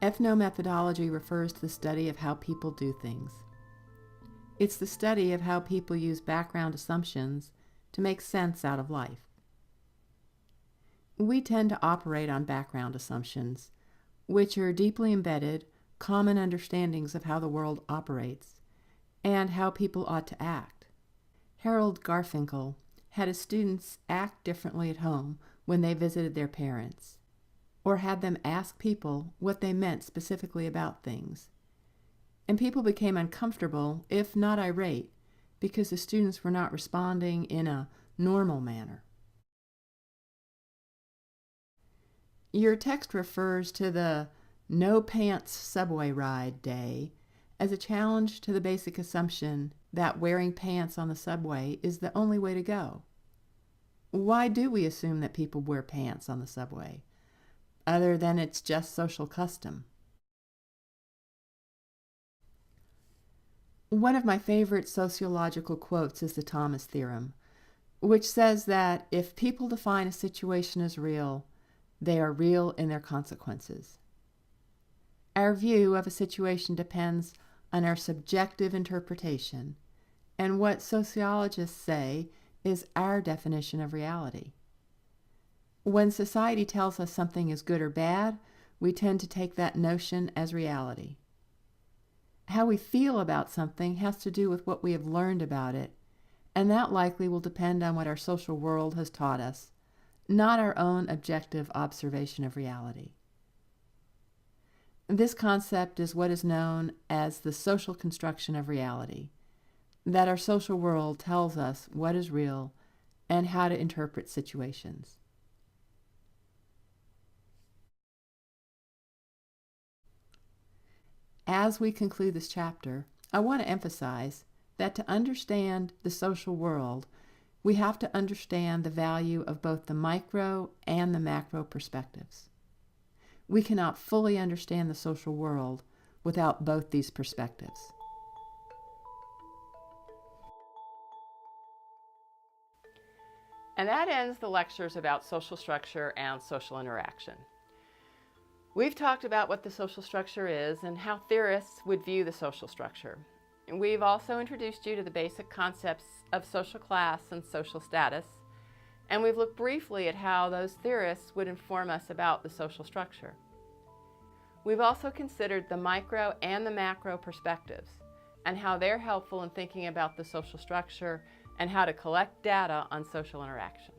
Ethnomethodology refers to the study of how people do things. It's the study of how people use background assumptions to make sense out of life. We tend to operate on background assumptions, which are deeply embedded, common understandings of how the world operates and how people ought to act. Harold Garfinkel had his students act differently at home when they visited their parents, or had them ask people what they meant specifically about things. And people became uncomfortable, if not irate, because the students were not responding in a normal manner. Your text refers to the no pants subway ride day as a challenge to the basic assumption that wearing pants on the subway is the only way to go. Why do we assume that people wear pants on the subway, other than it's just social custom? One of my favorite sociological quotes is the Thomas theorem, which says that if people define a situation as real, they are real in their consequences. Our view of a situation depends on our subjective interpretation, and what sociologists say is our definition of reality. When society tells us something is good or bad, we tend to take that notion as reality. How we feel about something has to do with what we have learned about it, and that likely will depend on what our social world has taught us, not our own objective observation of reality. This concept is what is known as the social construction of reality, that our social world tells us what is real and how to interpret situations. As we conclude this chapter, I want to emphasize that to understand the social world, we have to understand the value of both the micro and the macro perspectives. We cannot fully understand the social world without both these perspectives. And that ends the lectures about social structure and social interaction. We've talked about what the social structure is and how theorists would view the social structure. And we've also introduced you to the basic concepts of social class and social status, and we've looked briefly at how those theorists would inform us about the social structure. We've also considered the micro and the macro perspectives and how they're helpful in thinking about the social structure and how to collect data on social interaction.